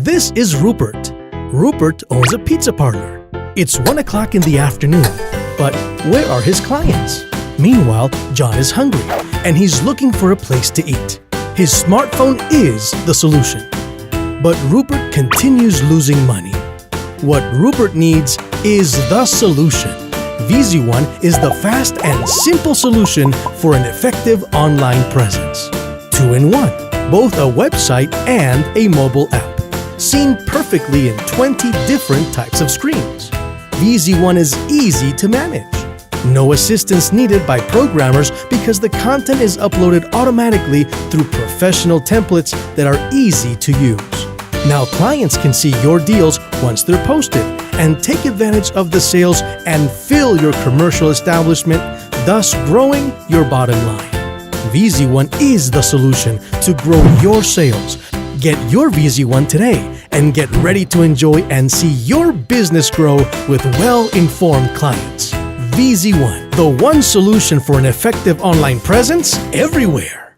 This is Rupert. Rupert owns a pizza parlor. It's 1 o'clock in the afternoon, but where are his clients? Meanwhile, John is hungry and he's looking for a place to eat. His smartphone is the solution. But Rupert continues losing money. What Rupert needs is the solution. VZ1 is the fast and simple solution for an effective online presence. 2-in-1, both a website and a mobile app, seen perfectly in 20 different types of screens. VZ1 is easy to manage. No assistance needed by programmers because the content is uploaded automatically through professional templates that are easy to use. Now clients can see your deals once they're posted and take advantage of the sales and fill your commercial establishment, thus growing your bottom line. VZ1 is the solution to grow your sales. Get your VZ1 today and get ready to enjoy and see your business grow with well-informed clients. VZ1, the one solution for an effective online presence everywhere.